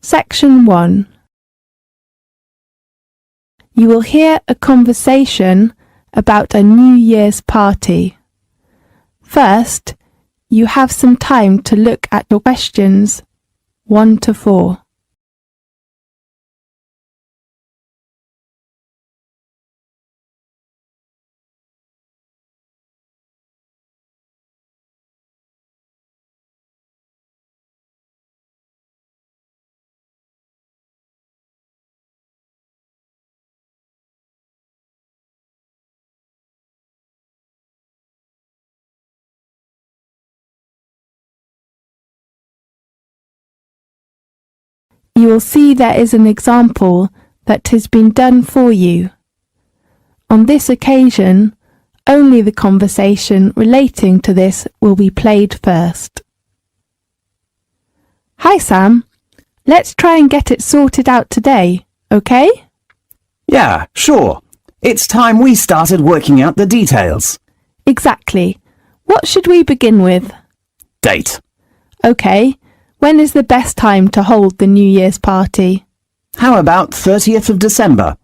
Section 1. You will hear a conversation about a New Year's party. First, you have some time to look at your questions 1 to 4. You will see there is an example that has been done for you. On this occasion, only the conversation relating to this will be played first. Hi Sam, let's try and get it sorted out today, okay? Yeah, sure. It's time we started working out the details. Exactly. What should we begin with? Date. Okay. When is the best time to hold the New Year's party? How about 30th of December?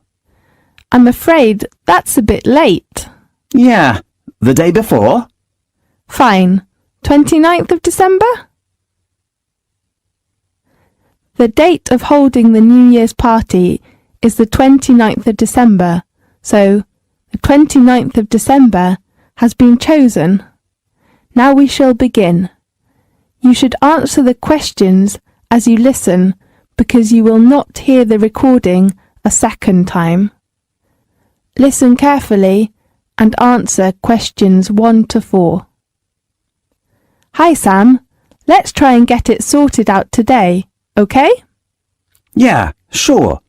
I'm afraid that's a bit late. Yeah, the day before? Fine. 29th of December? The date of holding the New Year's party is the 29th of December, so the 29th of December has been chosen. Now we shall begin. You should answer the questions as you listen because you will not hear the recording a second time. Listen carefully and answer questions 1 to 4. Hi Sam, let's try and get it sorted out today, okay? Yeah, sure.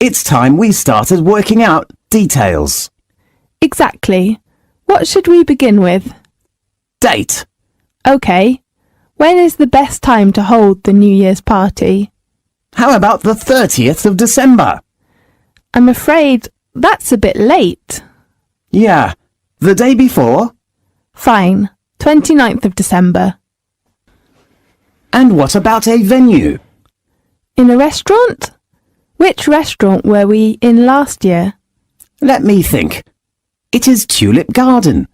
It's time we started working out details. Exactly. What should we begin with? Date. Okay. When is the best time to hold the New Year's party? How about the 30th of December? I'm afraid that's a bit late. Yeah, the day before? Fine, 29th of December. And what about a venue? In a restaurant? Which restaurant were we in last year? Let me think. It is Tulip Garden,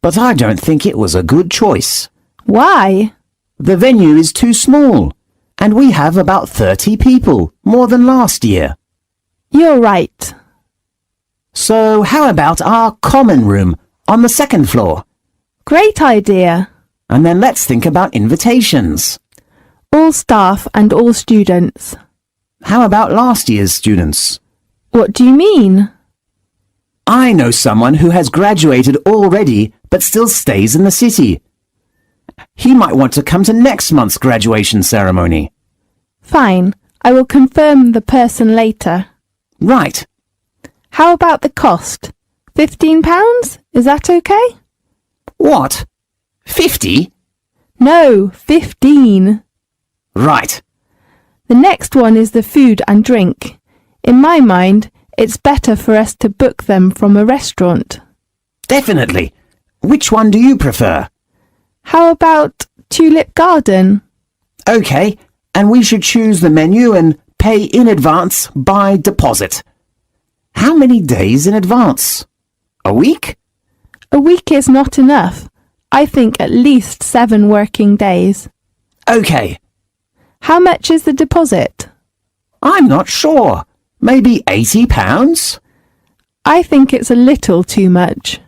but I don't think it was a good choice. Why? The venue is too small, and we have about 30 people, more than last year. You're right. So how about our common room on the second floor? Great idea. And then let's think about invitations. All staff and all students. How about last year's students? What do you mean? I know someone who has graduated already but still stays in the city. He might want to come to next month's graduation ceremony. Fine, I will confirm the person later. Right. How about the cost? £15? Is that okay? What? 50? No, 15. Right. The next one is the food and drink. In my mind, it's better for us to book them from a restaurant. Definitely. Which one do you prefer? How about Tulip Garden? Okay, and we should choose the menu and pay in advance by deposit. How many days in advance? A week? A week is not enough. I think at least 7 working days. Okay. How much is the deposit? I'm not sure. Maybe £80? I think it's a little too much.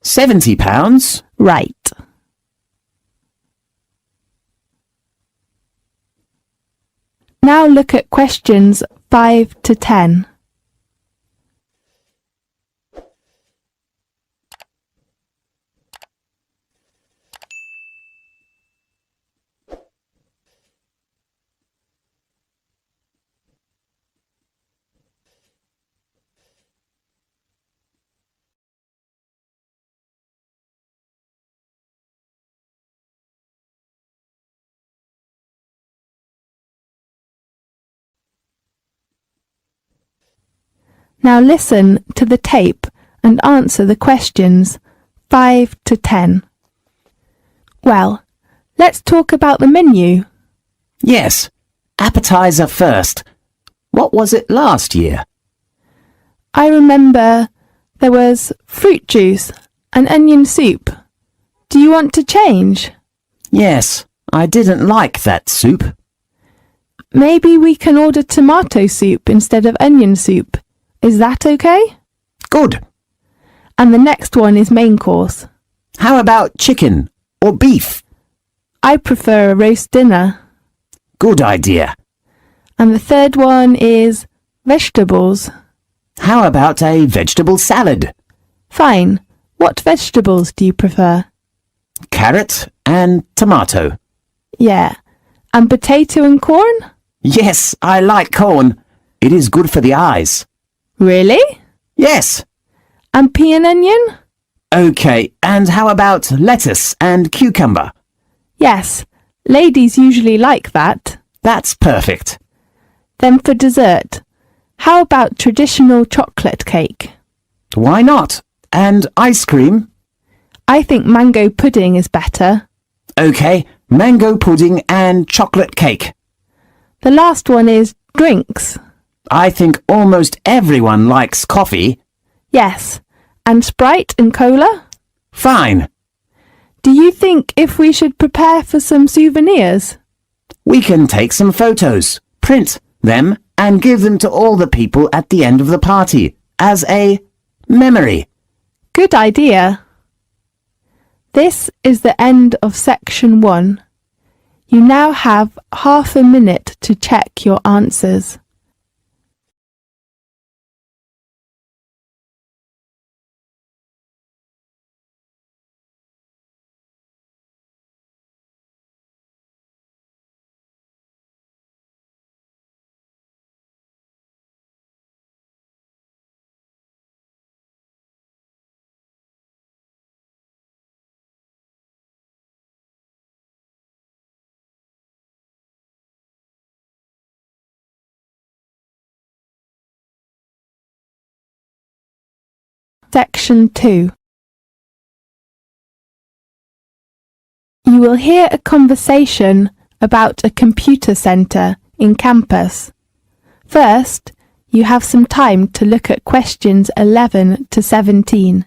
£70? Right. Now look at questions 5 to 10. Now listen to the tape and answer the questions 5 to 10. Well, let's talk about the menu. Yes. appetizer first. What was it last year? I remember there was fruit juice and onion soup. Do you want to change? Yes, I didn't like that soup. Maybe we can order tomato soup instead of onion soup. Is that okay? Good. And the next one is main course. How about chicken or beef? I prefer a roast dinner. Good idea. And the third one is vegetables. How about a vegetable salad? Fine. What vegetables do you prefer? Carrot and tomato. Yeah. And potato and corn? Yes, I like corn. It is good for the eyes. Really? Yes. And pea and onion? Okay, and how about lettuce and cucumber? Yes. Ladies usually like that. That's perfect. Then for dessert, how about traditional chocolate cake? Why not? And ice cream? I think mango pudding is better. Okay, mango pudding and chocolate cake. The last one is drinks. I think almost everyone likes coffee. Yes. And Sprite and cola? Fine. Do you think if we should prepare for some souvenirs? We can take some photos, print them, and give them to all the people at the end of the party as a memory. Good idea. This is the end of section 1. You now have half a minute to check your answers. Section 2. You will hear a conversation about a computer centre in campus. First, you have some time to look at questions 11 to 17.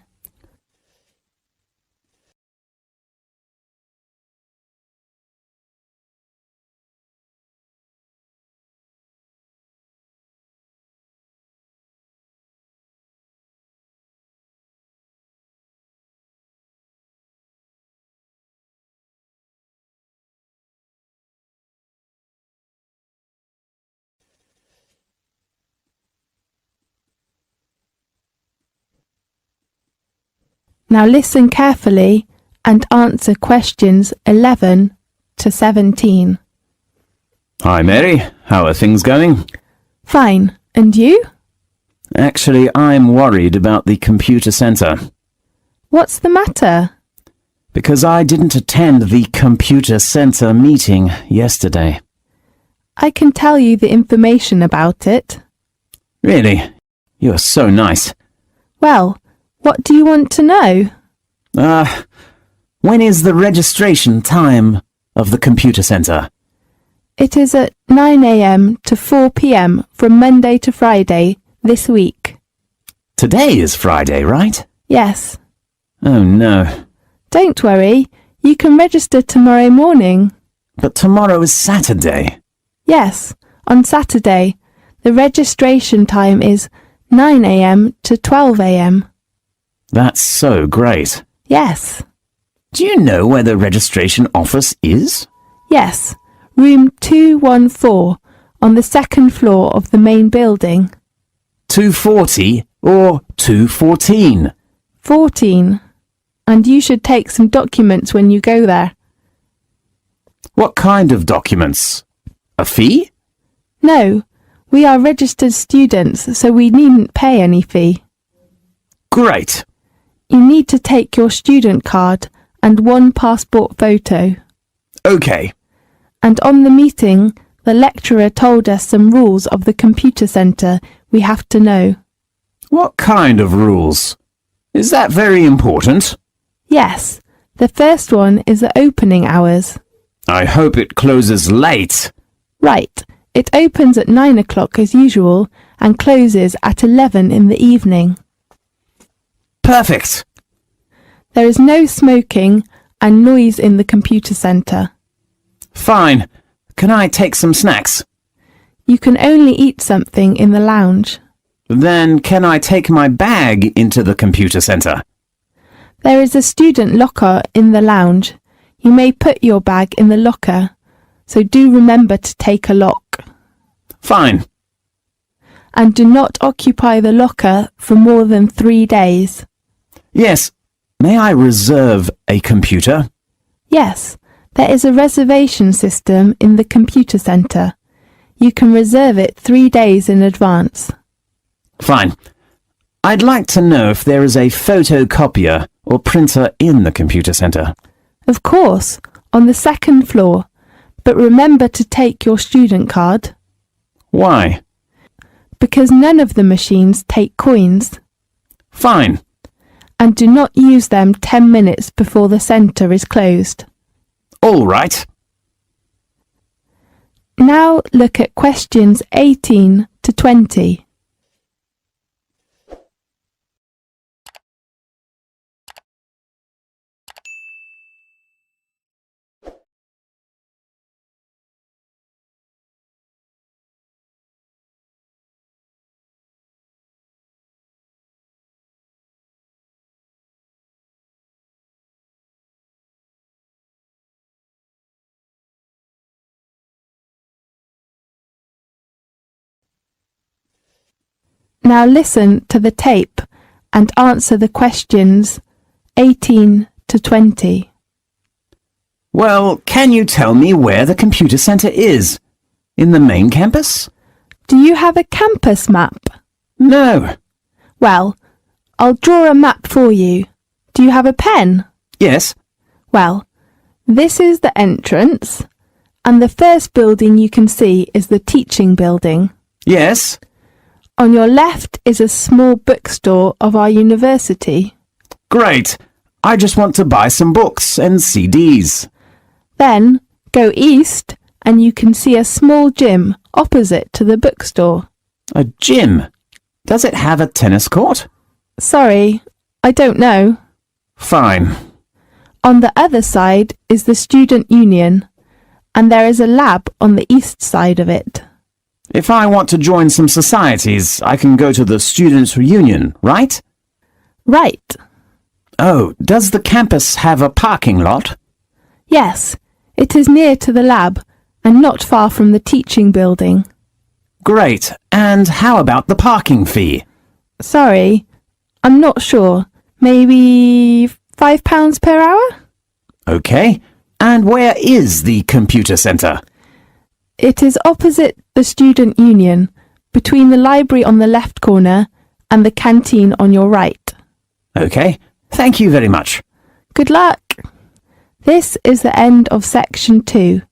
Now listen carefully and answer questions 11 to 17. Hi Mary, how are things going? Fine. And you? Actually, I'm worried about the computer centre. What's the matter? Because I didn't attend the computer centre meeting yesterday. I can tell you the information about it. Really? You're so nice. Well, what do you want to know? When is the registration time of the computer centre? It is at 9 a.m. to 4 p.m. from Monday to Friday this week. Today is Friday, right? Yes. Oh no. Don't worry, you can register tomorrow morning. But tomorrow is Saturday. Yes, on Saturday. The registration time is 9 a.m. to 12 a.m. That's so great. Yes. Do you know where the registration office is? Yes, room 214 on the second floor of the main building. 240 or 214? 14. And you should take some documents when you go there. What kind of documents? A fee? No, we are registered students, so we needn't pay any fee. Great. You need to take your student card and one passport photo. Okay. And on the meeting, the lecturer told us some rules of the computer centre we have to know. What kind of rules? Is that very important? Yes, the first one is the opening hours. I hope it closes late. Right, It opens at 9 o'clock as usual and closes at 11 in the evening. Perfect. There is no smoking and noise in the computer centre. Fine. Can I take some snacks? You can only eat something in the lounge. Then can I take my bag into the computer centre? There is a student locker in the lounge. You may put your bag in the locker, so do remember to take a lock. Fine. And do not occupy the locker for more than 3 days. Yes. May I reserve a computer? Yes, there is a reservation system in the computer centre. You can reserve it 3 days in advance. Fine. I'd like to know if there is a photocopier or printer in the computer centre. Of course, on the second floor, but remember to take your student card. Why? Because none of the machines take coins. Fine. And do not use them 10 minutes before the centre is closed. All right. Now look at questions 18 to 20. Now listen to the tape and answer the questions 18 to 20. Well, can you tell me where the computer centre is? In the main campus? Do you have a campus map? No. Well, I'll draw a map for you. Do you have a pen? Yes. Well, this is the entrance, and the first building you can see is the teaching building. Yes. On your left is a small bookstore of our university. Great. I just want to buy some books and CDs. Then go east and you can see a small gym opposite to the bookstore. A gym? Does it have a tennis court? Sorry, I don't know. Fine. On the other side is the student union, and there is a lab on the east side of it. If I want to join some societies, I can go to the students' reunion, right? Right. Oh, does the campus have a parking lot? Yes, it is near to the lab and not far from the teaching building. Great. And how about the parking fee? Sorry, I'm not sure. Maybe £5 per hour? Okay. And where is the computer centre? It is opposite the student union, between the library on the left corner and the canteen on your right. Okay. Thank you very much. Good luck! This is the end of section 2.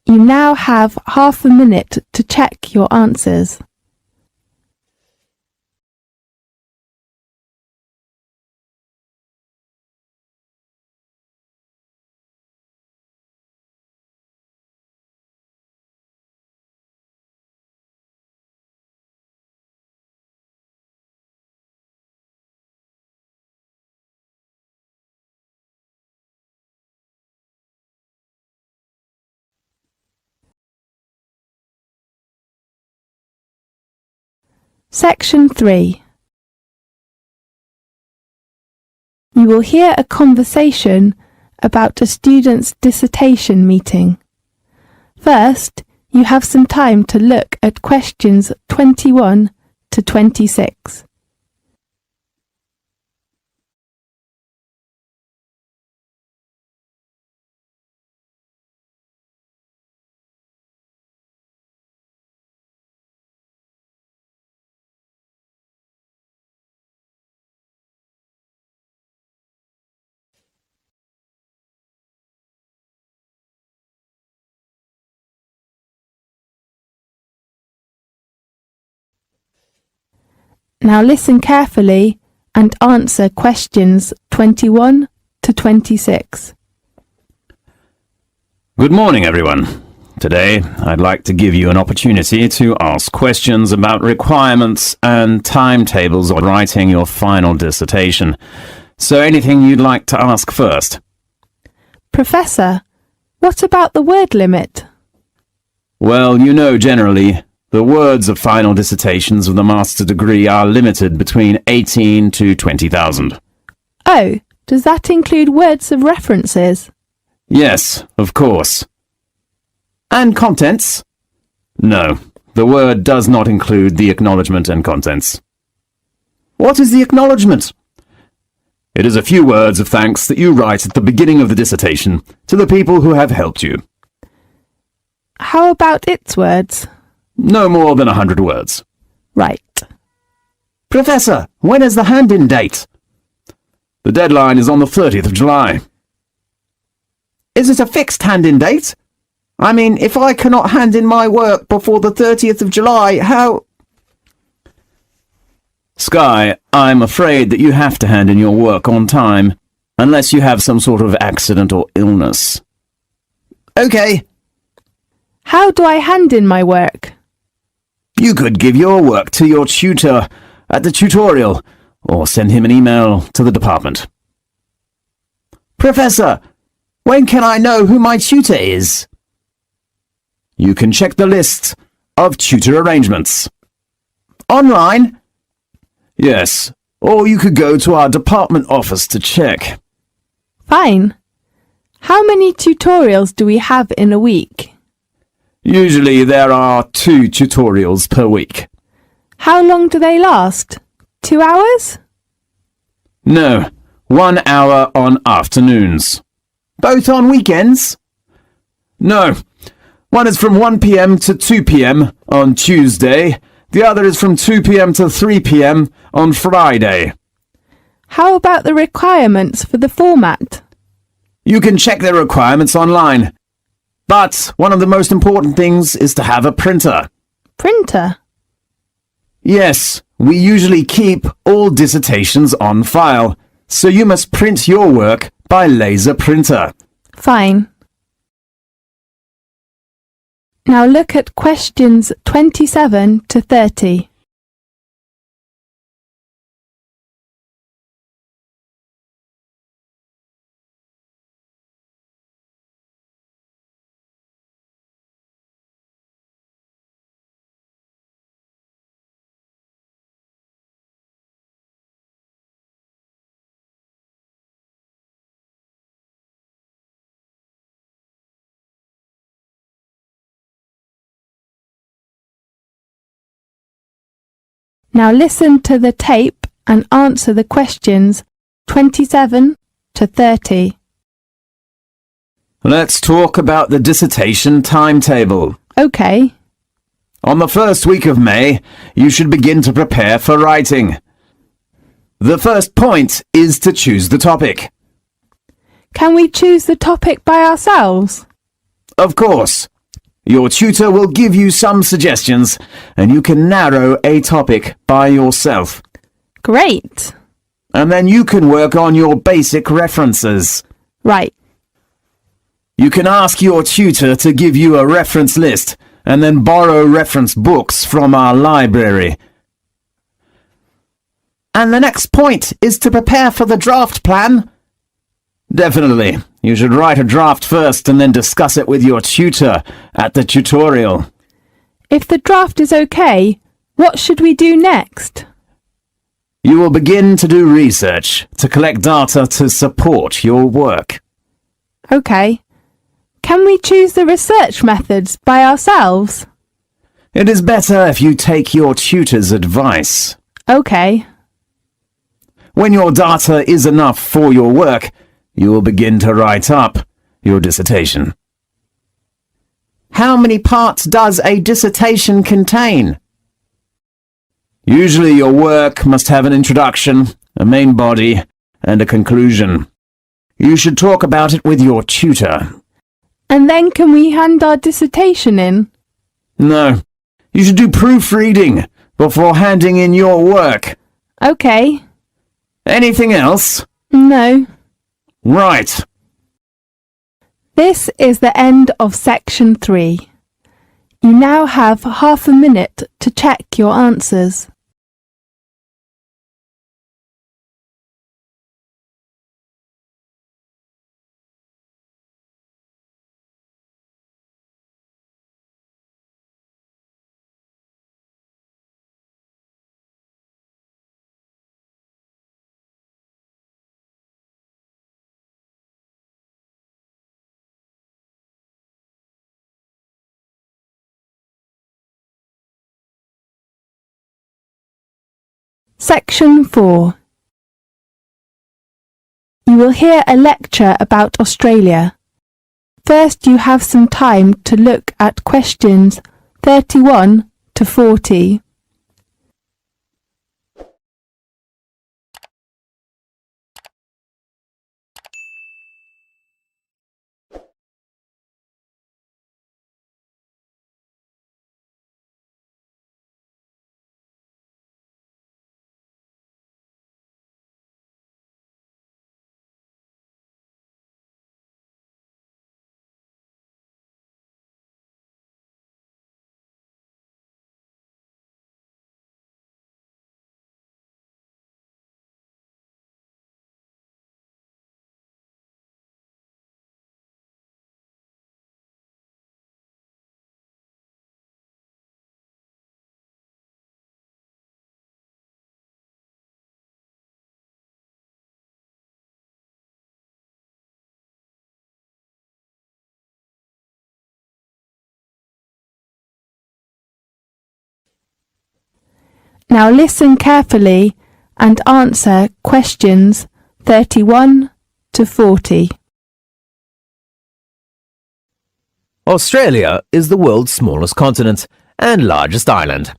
You now have half a minute to check your answers. Section 3. You will hear a conversation about a student's dissertation meeting. First, you have some time to look at questions 21 to 26. Now listen carefully and answer questions 21 to 26. Good morning, everyone. Today, I'd like to give you an opportunity to ask questions about requirements and timetables on writing your final dissertation. So anything you'd like to ask first? Professor, what about the word limit? Well, you know generally, the words of final dissertations of the master's degree are limited between 18 to 20,000. Oh, does that include words of references? Yes, of course. And contents? No, the word does not include the acknowledgement and contents. What is the acknowledgement? It is a few words of thanks that you write at the beginning of the dissertation to the people who have helped you. How about its words? No more than 100 words. Right. Professor, when is the hand-in date? The deadline is on the 30th of July. Is it a fixed hand-in date? I mean, if I cannot hand in my work before the 30th of July, how... Sky, I'm afraid that you have to hand in your work on time, unless you have some sort of accident or illness. Okay. How do I hand in my work? You could give your work to your tutor at the tutorial, or send him an email to the department. Professor, when can I know who my tutor is? You can check the list of tutor arrangements. Online? Yes, or you could go to our department office to check. Fine. How many tutorials do we have in a week? Usually there are 2 tutorials per week. How long do they last? 2 hours? No, 1 hour on afternoons. Both on weekends? No, one is from 1 p.m. to 2 p.m. on Tuesday. The other is from 2 p.m. to 3 p.m. on Friday. How about the requirements for the format? You can check their requirements online. But one of the most important things is to have a printer. Printer? Yes, we usually keep all dissertations on file, so you must print your work by laser printer. Fine. Now look at questions 27 to 30. Now listen to the tape and answer the questions 27 to 30. Let's talk about the dissertation timetable. Okay. On the first week of May, you should begin to prepare for writing. The first point is to choose the topic. Can we choose the topic by ourselves? Of course. Your tutor will give you some suggestions, and you can narrow a topic by yourself. Great. And then you can work on your basic references. Right. You can ask your tutor to give you a reference list, and then borrow reference books from our library. And the next point is to prepare for the draft plan. Definitely. You should write a draft first and then discuss it with your tutor at the tutorial. If the draft is okay, what should we do next? You will begin to do research to collect data to support your work. Okay. Can we choose the research methods by ourselves? It is better if you take your tutor's advice. Okay. When your data is enough for your work, you will begin to write up your dissertation. How many parts does a dissertation contain? Usually your work must have an introduction, a main body, and a conclusion. You should talk about it with your tutor. And then can we hand our dissertation in? No, you should do proofreading before handing in your work. Okay. Anything else? No. Right. This is the end of section 3. You now have half a minute to check your answers. Section 4. You will hear a lecture about Australia. First, you have some time to look at questions 31 to 40. Now listen carefully and answer questions 31 to 40. Australia is the world's smallest continent and largest island.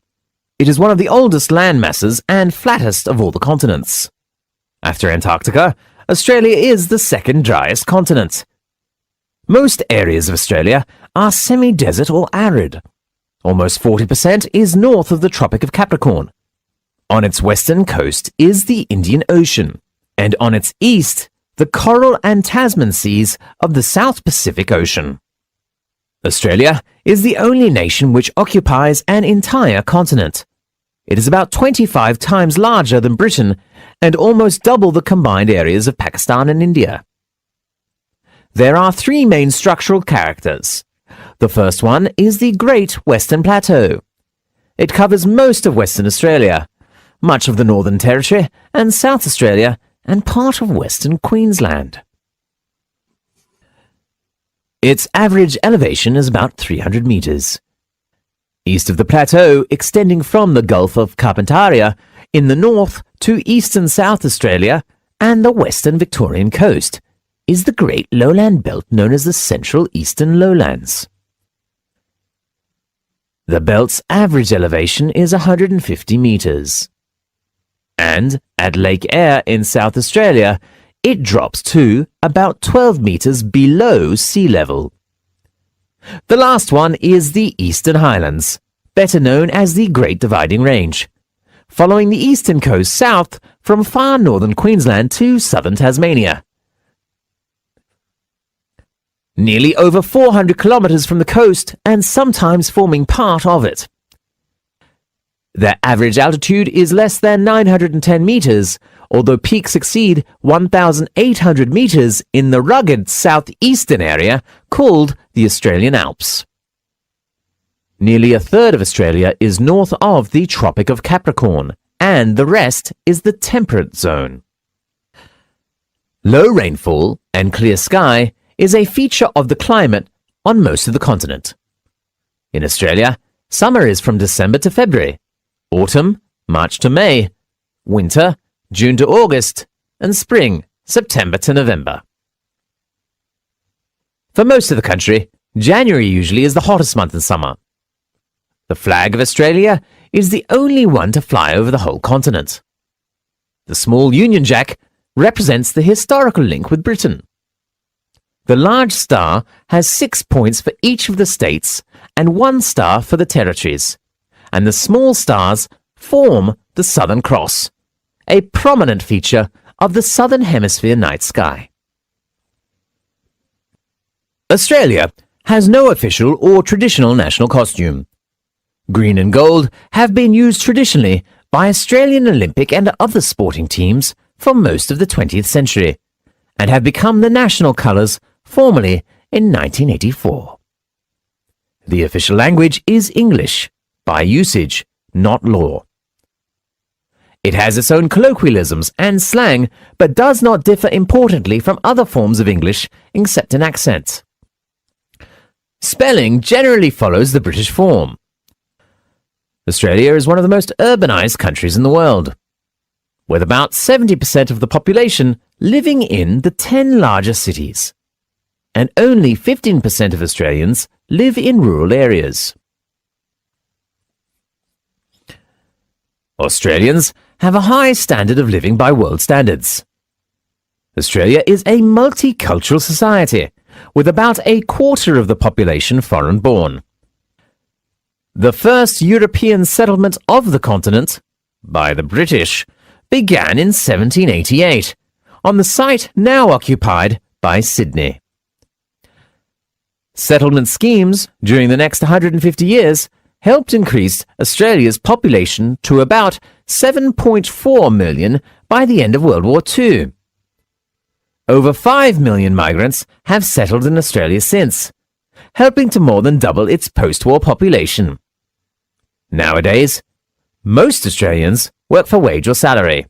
It is one of the oldest land masses and flattest of all the continents. After Antarctica, Australia is the second driest continent. Most areas of Australia are semi-desert or arid. Almost 40% is north of the Tropic of Capricorn. On its western coast is the Indian Ocean, and on its east, the Coral and Tasman Seas of the South Pacific Ocean. Australia is the only nation which occupies an entire continent. It is about 25 times larger than Britain and almost double the combined areas of Pakistan and India. There are three main structural characters. The first one is the Great Western Plateau. It covers most of Western Australia, much of the Northern Territory and South Australia, and part of Western Queensland. Its average elevation is about 300 metres. East of the plateau, extending from the Gulf of Carpentaria in the north to eastern South Australia and the western Victorian coast, is the great lowland belt known as the Central Eastern Lowlands. The belt's average elevation is 150 metres. And at Lake Eyre in South Australia, it drops to about 12 metres below sea level. The last one is the Eastern Highlands, better known as the Great Dividing Range, following the eastern coast south from far northern Queensland to southern Tasmania. Nearly over 400 kilometres from the coast and sometimes forming part of it. Their average altitude is less than 910 metres, although peaks exceed 1,800 metres in the rugged southeastern area called the Australian Alps. Nearly a third of Australia is north of the Tropic of Capricorn, and the rest is the temperate zone. Low rainfall and clear sky is a feature of the climate on most of the continent. In Australia, summer is from December to February, autumn, March to May, winter, June to August, and spring, September to November. For most of the country, January usually is the hottest month in summer. The flag of Australia is the only one to fly over the whole continent. The small Union Jack represents the historical link with Britain. The large star has 6 points for each of the states and 1 star for the territories, and the small stars form the Southern Cross, a prominent feature of the Southern Hemisphere night sky. Australia has no official or traditional national costume. Green and gold have been used traditionally by Australian Olympic and other sporting teams for most of the 20th century, and have become the national colours formally in 1984. The official language is English, by usage, not law. It has its own colloquialisms and slang, but does not differ importantly from other forms of English except in accent. Spelling generally follows the British form. Australia is one of the most urbanised countries in the world, with about 70% of the population living in the 10 largest cities, and only 15% of Australians live in rural areas. Australians have a high standard of living by world standards. Australia is a multicultural society, with about a quarter of the population foreign-born. The first European settlement of the continent, by the British, began in 1788, on the site now occupied by Sydney. Settlement schemes during the next 150 years helped increase Australia's population to about 7.4 million by the end of World War II. Over 5 million migrants have settled in Australia since, helping to more than double its post-war population. Nowadays, most Australians work for wage or salary.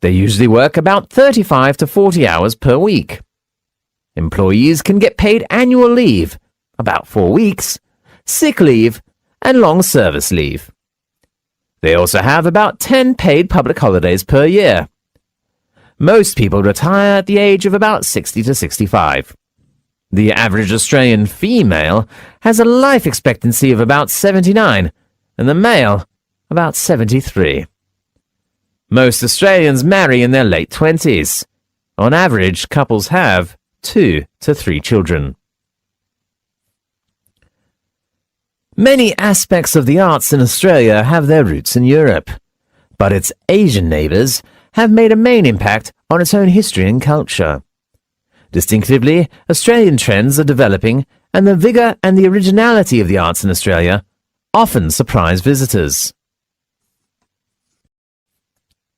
They usually work about 35 to 40 hours per week. Employees can get paid annual leave, about 4 weeks, sick leave, and long service leave. They also have about 10 paid public holidays per year. Most people retire at the age of about 60 to 65. The average Australian female has a life expectancy of about 79, and the male about 73. Most Australians marry in their late 20s. On average, couples have 2 to 3 children. Many aspects of the arts in Australia have their roots in Europe, but its Asian neighbours have made a main impact on its own history and culture. Distinctively, Australian trends are developing, and the vigour and the originality of the arts in Australia often surprise visitors.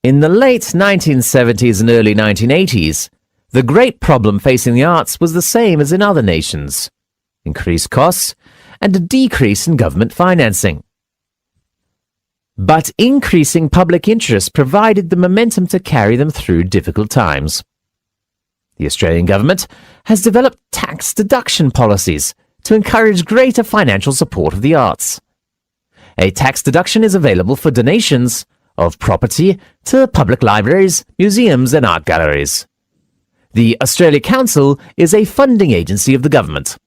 In the late 1970s and early 1980s, the great problem facing the arts was the same as in other nations: increased costs and a decrease in government financing. But increasing public interest provided the momentum to carry them through difficult times. The Australian government has developed tax deduction policies to encourage greater financial support of the arts. A tax deduction is available for donations of property to public libraries, museums and art galleries. The Australia Council is a funding agency of the government.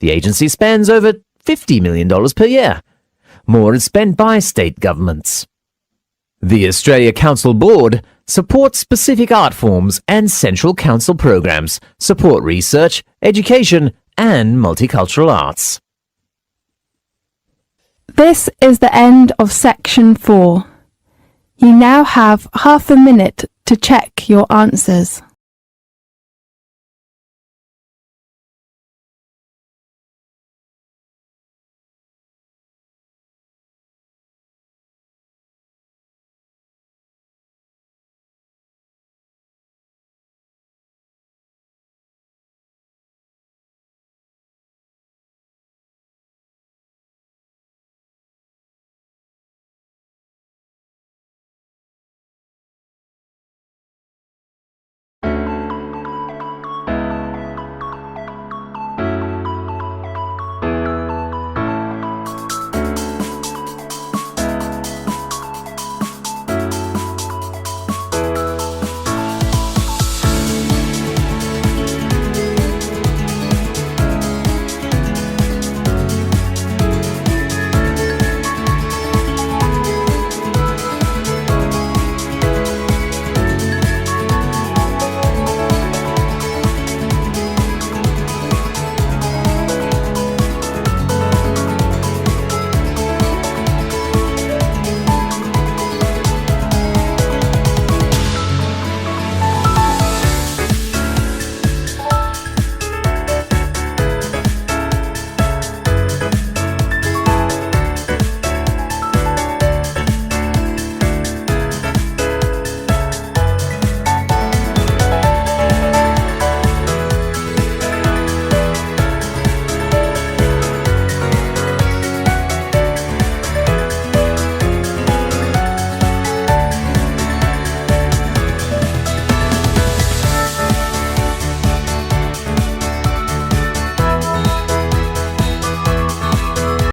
The agency spends over $50 million per year. More is spent by state governments. The Australia Council Board supports specific art forms, and Central Council programs support research, education and multicultural arts. This is the end of section 4. You now have half a minute to check your answers.